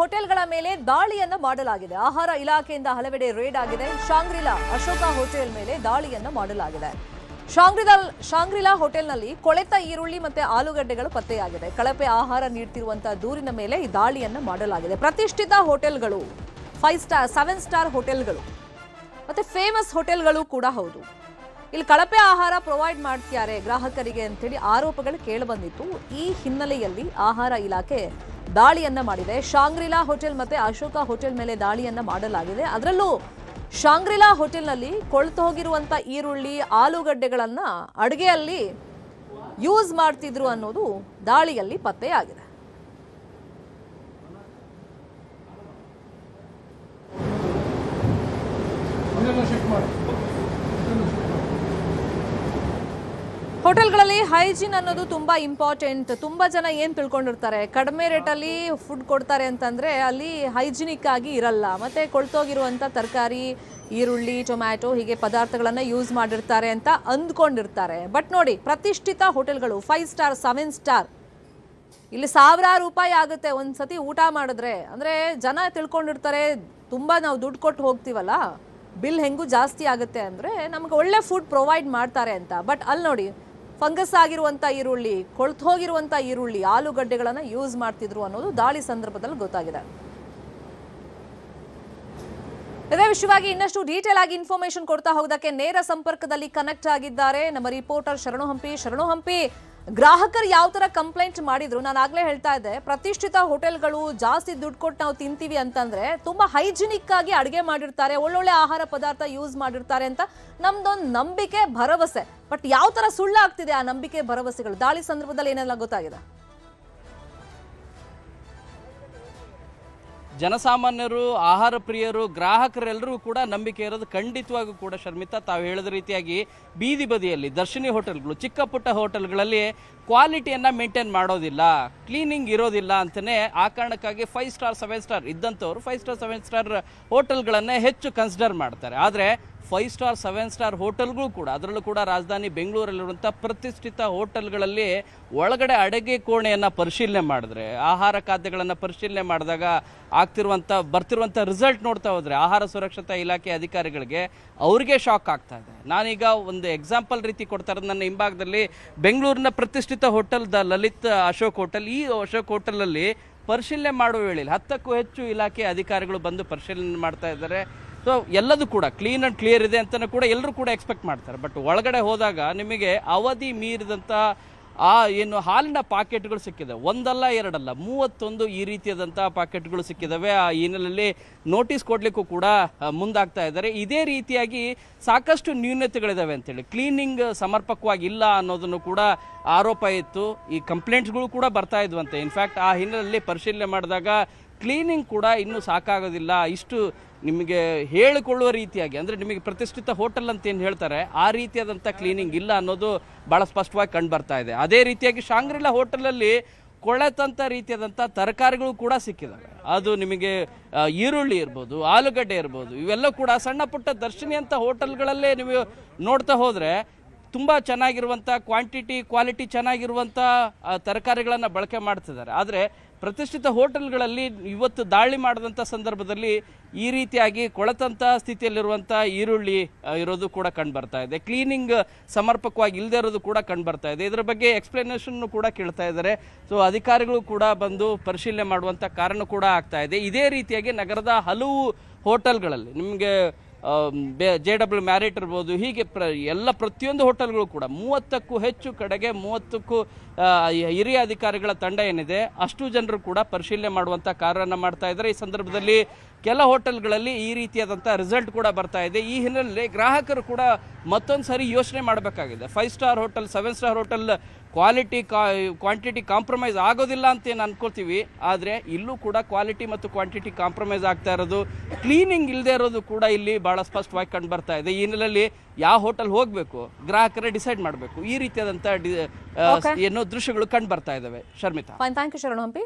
ಹೋಟೆಲ್ಗಳ ಮೇಲೆ ದಾಳಿಯನ್ನ ಮಾಡಲಾಗಿದೆ. ಆಹಾರ ಇಲಾಖೆಯಿಂದ ಹಲವೆಡೆ ರೇಡ್ ಆಗಿದೆ. ಶಾಂಗ್ರಿಲಾ ಅಶೋಕ ಹೋಟೆಲ್ ಮೇಲೆ ದಾಳಿಯನ್ನ ಮಾಡಲಾಗಿದೆ. ಶಾಂಗ್ರಿಲಾ ಹೋಟೆಲ್ನಲ್ಲಿ ಕೊಳೆತ ಈರುಳ್ಳಿ ಮತ್ತೆ ಆಲೂಗಡ್ಡೆಗಳು ಪತ್ತೆಯಾಗಿದೆ. ಕಳಪೆ ಆಹಾರ ನೀಡುತ್ತಿರುವಂತಹ ದೂರಿನ ಮೇಲೆ ಈ ದಾಳಿಯನ್ನ ಮಾಡಲಾಗಿದೆ. ಪ್ರತಿಷ್ಠಿತ ಹೋಟೆಲ್ಗಳು, 5 ಸ್ಟಾರ್ 7 ಸ್ಟಾರ್ ಹೋಟೆಲ್ಗಳು ಮತ್ತೆ ಫೇಮಸ್ ಹೋಟೆಲ್ಗಳು ಕೂಡ ಹೌದು. ಇಲ್ಲಿ ಕಳಪೆ ಆಹಾರ ಪ್ರೊವೈಡ್ ಮಾಡ್ತಿದ್ದಾರೆ ಗ್ರಾಹಕರಿಗೆ ಅಂತೇಳಿ ಆರೋಪಗಳು ಕೇಳಿಬಂದಿತ್ತು. ಈ ಹಿನ್ನೆಲೆಯಲ್ಲಿ ಆಹಾರ ಇಲಾಖೆ ದಾಳಿಯನ್ನ ಮಾಡಿದೆ. ಶಾಂಗ್ರಿಲಾ ಹೋಟೆಲ್ ಮತ್ತೆ ಅಶೋಕ ಹೋಟೆಲ್ ಮೇಲೆ ದಾಳಿಯನ್ನ ಮಾಡಲಾಗಿದೆ. ಅದರಲ್ಲೂ ಶಾಂಗ್ರಿಲಾ ಹೋಟೆಲ್ನಲ್ಲಿ ಕೊಳೆತು ಹೋಗಿರುವಂತ ಈರುಳ್ಳಿ ಆಲೂಗಡ್ಡೆಗಳನ್ನ ಅಡುಗೆಯಲ್ಲಿ ಯೂಸ್ ಮಾಡ್ತಿದ್ರು ಅನ್ನೋದು ದಾಳಿಯಲ್ಲಿ ಪತ್ತೆಯಾಗಿದೆ. ಹೋಟೆಲ್ಗಳಲ್ಲಿ ಹೈಜೀನ್ ಅನ್ನೋದು ತುಂಬಾ ಇಂಪಾರ್ಟೆಂಟ್. ತುಂಬಾ ಜನ ಏನ್ ತಿಳ್ಕೊಂಡಿರ್ತಾರೆ, ಕಡಿಮೆ ರೇಟಲ್ಲಿ ಫುಡ್ ಕೊಡ್ತಾರೆ ಅಂತಂದ್ರೆ ಅಲ್ಲಿ ಹೈಜಿನಿಕ್ ಆಗಿ ಇರಲ್ಲ, ಮತ್ತೆ ಕೊಳ್ತೋಗಿರುವಂತ ತರಕಾರಿ, ಈರುಳ್ಳಿ, ಟೊಮ್ಯಾಟೊ ಹೀಗೆ ಪದಾರ್ಥಗಳನ್ನ ಯೂಸ್ ಮಾಡಿರ್ತಾರೆ ಅಂತ ಅಂದ್ಕೊಂಡಿರ್ತಾರೆ. ಬಟ್ ನೋಡಿ, ಪ್ರತಿಷ್ಠಿತ ಹೋಟೆಲ್ಗಳು 5 ಸ್ಟಾರ್ 7 ಸ್ಟಾರ್ ಇಲ್ಲಿ ಸಾವಿರಾರು ರೂಪಾಯಿ ಆಗುತ್ತೆ ಒಂದ್ಸತಿ ಊಟ ಮಾಡಿದ್ರೆ. ಅಂದ್ರೆ ಜನ ತಿಳ್ಕೊಂಡಿರ್ತಾರೆ ತುಂಬಾ ನಾವು ದುಡ್ಡು ಕೊಟ್ಟು ಹೋಗ್ತೀವಲ್ಲ, ಬಿಲ್ ಹೆಂಗೂ ಜಾಸ್ತಿ ಆಗುತ್ತೆ ಅಂದ್ರೆ ನಮ್ಗೆ ಒಳ್ಳೆ ಫುಡ್ ಪ್ರೊವೈಡ್ ಮಾಡ್ತಾರೆ ಅಂತ. ಬಟ್ ಅಲ್ಲಿ ನೋಡಿ, ಫಂಗಸ್ ಆಗಿರುವಂತ ಈರುಳ್ಳಿ, ಕೊಳ್ತು ಹೋಗಿರುವಂತ ಈರುಳ್ಳಿ, ಆಲೂಗಡ್ಡೆಗಳನ್ನ ಯೂಸ್ ಮಾಡ್ತಿದ್ರು ಅನ್ನೋದು ದಾಳಿ ಸಂದರ್ಭದಲ್ಲಿ ಗೊತ್ತಾಗಿದೆ. ಇದೇ ವಿಷಯವಾಗಿ ಇನ್ನಷ್ಟು ಡೀಟೇಲ್ ಆಗಿ ಇನ್ಫಾರ್ಮೇಶನ್ ಕೊಡ್ತಾ ಹೋಗೋದಕ್ಕೆ ನೇರ ಸಂಪರ್ಕದಲ್ಲಿ ಕನೆಕ್ಟ್ ಆಗಿದ್ದಾರೆ ನಮ್ಮ ರಿಪೋರ್ಟರ್ ಶರಣು ಹಂಪಿ. ಗ್ರಾಹಕರು ಯಾವ ತರ ಕಂಪ್ಲೇಂಟ್ ಮಾಡಿದ್ರು? ನಾನು ಆಗ್ಲೇ ಹೇಳ್ತಾ ಇದ್ದೆ, ಪ್ರತಿಷ್ಠಿತ ಹೋಟೆಲ್ಗಳು ಜಾಸ್ತಿ ದುಡ್ಡು ಕೊಟ್ಟು ನಾವು ತಿಂತೀವಿ ಅಂತಂದ್ರೆ ತುಂಬಾ ಹೈಜಿನಿಕ್ ಆಗಿ ಅಡುಗೆ ಮಾಡಿರ್ತಾರೆ, ಒಳ್ಳೊಳ್ಳೆ ಆಹಾರ ಪದಾರ್ಥ ಯೂಸ್ ಮಾಡಿರ್ತಾರೆ ಅಂತ ನಮ್ದೊಂದು ನಂಬಿಕೆ, ಭರವಸೆ. ಬಟ್ ಯಾವ ತರ ಸುಳ್ಳಾಗ್ತಿದೆ ಆ ನಂಬಿಕೆ ಭರವಸೆಗಳು? ದಾಳಿ ಸಂದರ್ಭದಲ್ಲಿ ಏನೆಲ್ಲ ಗೊತ್ತಾಗಿದೆ? ಜನಸಾಮಾನ್ಯರು, ಆಹಾರ ಪ್ರಿಯರು, ಗ್ರಾಹಕರೆಲ್ಲರೂ ಕೂಡ ನಂಬಿಕೆ ಇರೋದು ಖಂಡಿತವಾಗೂ ಕೂಡ ಶರ್ಮಿತಾ, ತಾವು ಹೇಳಿದ ರೀತಿಯಾಗಿ ಬೀದಿ ಬದಿಯಲ್ಲಿ ದರ್ಶಿನಿ ಹೋಟೆಲ್ಗಳು, ಚಿಕ್ಕ ಪುಟ್ಟ ಹೋಟೆಲ್ಗಳಲ್ಲಿ ಕ್ವಾಲಿಟಿಯನ್ನು ಮೇಂಟೈನ್ ಮಾಡೋದಿಲ್ಲ, ಕ್ಲೀನಿಂಗ್ ಇರೋದಿಲ್ಲ ಅಂತಲೇ ಆ ಕಾರಣಕ್ಕಾಗಿ 5 ಸ್ಟಾರ್ 7 ಸ್ಟಾರ್ ಇದ್ದಂಥವ್ರು 5 ಸ್ಟಾರ್ 7 ಸ್ಟಾರ್ ಹೋಟೆಲ್ಗಳನ್ನೇ ಹೆಚ್ಚು ಕನ್ಸಿಡರ್ ಮಾಡ್ತಾರೆ. ಆದರೆ 5 ಸ್ಟಾರ್ 7 ಸ್ಟಾರ್ ಹೋಟೆಲ್ಗಳು ಕೂಡ, ಅದರಲ್ಲೂ ಕೂಡ ರಾಜಧಾನಿ ಬೆಂಗಳೂರಲ್ಲಿರುವಂಥ ಪ್ರತಿಷ್ಠಿತ ಹೋಟೆಲ್ಗಳಲ್ಲಿ ಒಳಗಡೆ ಅಡುಗೆ ಕೋಣೆಯನ್ನು ಪರಿಶೀಲನೆ ಮಾಡಿದ್ರೆ, ಆಹಾರ ಖಾದ್ಯಗಳನ್ನು ಪರಿಶೀಲನೆ ಮಾಡಿದಾಗ ಬರ್ತಿರುವಂಥ ರಿಸಲ್ಟ್ ನೋಡ್ತಾ ಹೋದರೆ ಆಹಾರ ಸುರಕ್ಷತಾ ಇಲಾಖೆ ಅಧಿಕಾರಿಗಳಿಗೆ ಅವ್ರಿಗೆ ಶಾಕ್ ಆಗ್ತಾ ಇದೆ. ನಾನೀಗ ಒಂದು ಎಕ್ಸಾಂಪಲ್ ರೀತಿ ಕೊಡ್ತಾ ಇರೋದು, ನನ್ನ ಹಿಂಭಾಗದಲ್ಲಿ ಬೆಂಗಳೂರಿನ ಪ್ರತಿಷ್ಠಿತ hotel the Lalit Ashok hotel. ಈ ಅಶೋಕ್ ಹೋಟೆಲಲ್ಲಿ ಪರಿಶೀಲನೆ ಮಾಡುವ ವೇಳೆಯಲ್ಲಿ 10ಕ್ಕೂ ಹೆಚ್ಚು ಇಲಾಖೆ ಅಧಿಕಾರಿಗಳು ಬಂದು ಪರಿಶೀಲನೆ ಮಾಡ್ತಾ ಇದ್ದಾರೆ. ಸೊ ಎಲ್ಲದೂ ಕೂಡ ಕ್ಲೀನ್ ಆ್ಯಂಡ್ ಕ್ಲಿಯರ್ ಇದೆ ಅಂತಲೂ ಕೂಡ ಎಲ್ಲರೂ ಕೂಡ ಎಕ್ಸ್ಪೆಕ್ಟ್ ಮಾಡ್ತಾರೆ. ಬಟ್ ಒಳಗಡೆ ಹೋದಾಗ ನಿಮಗೆ ಅವಧಿ ಮೀರಿದಂಥ ಏನು ಹಾಲಿನ ಪಾಕೆಟ್ಗಳು ಸಿಕ್ಕಿದೆ, ಒಂದಲ್ಲ ಎರಡಲ್ಲ 31 ಈ ರೀತಿಯಾದಂಥ ಪಾಕೆಟ್ಗಳು ಸಿಕ್ಕಿದ್ದಾವೆ. ಆ ಹಿನ್ನೆಲೆಯಲ್ಲಿ ನೋಟಿಸ್ ಕೊಡಲಿಕ್ಕೂ ಕೂಡ ಮುಂದಾಗ್ತಾ ಇದ್ದಾರೆ. ಇದೇ ರೀತಿಯಾಗಿ ಸಾಕಷ್ಟು ನ್ಯೂನತೆಗಳಿದ್ದಾವೆ ಅಂತೇಳಿ, ಕ್ಲೀನಿಂಗ್ ಸಮರ್ಪಕವಾಗಿ ಇಲ್ಲ ಅನ್ನೋದನ್ನು ಕೂಡ ಆರೋಪ ಇತ್ತು. ಈ ಕಂಪ್ಲೇಂಟ್ಸ್ಗಳು ಕೂಡ ಬರ್ತಾ ಇದ್ವಂತೆ. ಇನ್ಫ್ಯಾಕ್ಟ್ ಆ ಹಿನ್ನೆಲೆಯಲ್ಲಿ ಪರಿಶೀಲನೆ ಮಾಡಿದಾಗ ಕ್ಲೀನಿಂಗ್ ಕೂಡ ಇನ್ನೂ ಸಾಕಾಗೋದಿಲ್ಲ, ಇಷ್ಟು ನಿಮಗೆ ಹೇಳಿಕೊಳ್ಳುವ ರೀತಿಯಾಗಿ, ಅಂದರೆ ನಿಮಗೆ ಪ್ರತಿಷ್ಠಿತ ಹೋಟೆಲ್ ಅಂತ ಏನು ಹೇಳ್ತಾರೆ ಆ ರೀತಿಯಾದಂಥ ಕ್ಲೀನಿಂಗ್ ಇಲ್ಲ ಅನ್ನೋದು ಭಾಳ ಸ್ಪಷ್ಟವಾಗಿ ಕಂಡು ಬರ್ತಾ ಇದೆ. ಅದೇ ರೀತಿಯಾಗಿ ಶಾಂಗ್ರಿಲಾ ಹೋಟೆಲಲ್ಲಿ ಕೊಳೆತಂಥ ರೀತಿಯಾದಂಥ ತರಕಾರಿಗಳು ಕೂಡ ಸಿಕ್ಕಿದ್ದಾವೆ. ಅದು ನಿಮಗೆ ಈರುಳ್ಳಿ ಇರ್ಬೋದು, ಆಲೂಗಡ್ಡೆ ಇರ್ಬೋದು, ಇವೆಲ್ಲ ಕೂಡ ಸಣ್ಣ ಪುಟ್ಟ ದರ್ಶಿನಿ ಅಂತ ಹೋಟೆಲ್ಗಳಲ್ಲೇ ನೀವು ನೋಡ್ತಾ ಹೋದರೆ ತುಂಬ ಚೆನ್ನಾಗಿರುವಂಥ ಕ್ವಾಲಿಟಿ ಚೆನ್ನಾಗಿರುವಂಥ ತರಕಾರಿಗಳನ್ನು ಬಳಕೆ ಮಾಡ್ತಿದ್ದಾರೆ. ಆದರೆ ಪ್ರತಿಷ್ಠಿತ ಹೋಟೆಲ್ಗಳಲ್ಲಿ ಇವತ್ತು ದಾಳಿ ಮಾಡಿದಂಥ ಸಂದರ್ಭದಲ್ಲಿ ಈ ರೀತಿಯಾಗಿ ಕೊಳೆತಂಥ ಸ್ಥಿತಿಯಲ್ಲಿರುವಂಥ ಈರುಳ್ಳಿ ಇರೋದು ಕೂಡ ಕಂಡು ಬರ್ತಾ ಇದೆ. ಕ್ಲೀನಿಂಗ್ ಸಮರ್ಪಕವಾಗಿ ಇಲ್ಲದೆ ಇರೋದು ಕೂಡ ಕಂಡು ಬರ್ತಾ ಇದೆ. ಇದರ ಬಗ್ಗೆ ಎಕ್ಸ್ಪ್ಲನೇಷನ್ನು ಕೂಡ ಕೇಳ್ತಾ ಇದ್ದಾರೆ. ಸೊ ಅಧಿಕಾರಿಗಳು ಕೂಡ ಬಂದು ಪರಿಶೀಲನೆ ಮಾಡುವಂಥ ಕಾರಣ ಕೂಡ ಆಗ್ತಾ ಇದೆ. ಇದೇ ರೀತಿಯಾಗಿ ನಗರದ ಹಲವು ಹೋಟೆಲ್ಗಳಲ್ಲಿ ನಿಮಗೆ JW ಮ್ಯಾರಿಟ್ ಇರ್ಬೋದು, ಹೀಗೆ ಪ್ರತಿಯೊಂದು ಹೋಟೆಲ್ಗಳು ಕೂಡ 30ಕ್ಕೂ ಹೆಚ್ಚು ಕಡೆಗೆ 30ಕ್ಕೂ ಹಿರಿಯ ಅಧಿಕಾರಿಗಳ ತಂಡ ಏನಿದೆ ಅಷ್ಟು ಜನರು ಕೂಡ ಪರಿಶೀಲನೆ ಮಾಡುವಂಥ ಕಾರ್ಯವನ್ನು ಮಾಡ್ತಾ ಇದ್ದಾರೆ. ಈ ಸಂದರ್ಭದಲ್ಲಿ ಕೆಲ ಹೋಟೆಲ್ಗಳಲ್ಲಿ ಈ ರೀತಿಯಾದಂಥ ರಿಸಲ್ಟ್ ಕೂಡ ಬರ್ತಾ ಇದೆ. ಈ ಹಿನ್ನೆಲೆಯಲ್ಲಿ ಗ್ರಾಹಕರು ಕೂಡ ಮತ್ತೊಂದು ಸಾರಿ ಯೋಚನೆ ಮಾಡಬೇಕಾಗಿದೆ. 5 star hotel 7 star hotel quantity compromise ಆಗೋದಿಲ್ಲ ಅಂತೇನು ಅನ್ಕೋತೀವಿ, ಆದರೆ ಇಲ್ಲೂ ಕೂಡ ಕ್ವಾಲಿಟಿ ಮತ್ತು ಕ್ವಾಂಟಿಟಿ ಕಾಂಪ್ರಮೈಸ್ ಆಗ್ತಾ ಇರೋದು, ಕ್ಲೀನಿಂಗ್ ಇಲ್ಲದೆ ಇರೋದು ಕೂಡ ಇಲ್ಲಿ ಭಾಳ ಸ್ಪಷ್ಟವಾಗಿ ಕಂಡು ಬರ್ತಾ ಇದೆ. ಈ ಹಿನ್ನೆಲೆಯಲ್ಲಿ ಯಾವ ಹೋಟೆಲ್ ಹೋಗಬೇಕು ಗ್ರಾಹಕರೇ ಡಿಸೈಡ್ ಮಾಡಬೇಕು. ಈ ರೀತಿಯಾದಂಥ ಏನೋ ದೃಶ್ಯಗಳು ಕಂಡು ಬರ್ತಾ ಇದ್ದಾವೆ. ಶರ್ಮಿತಾ, ಥ್ಯಾಂಕ್ ಯು ಶರಣು ಹಂಪಿ.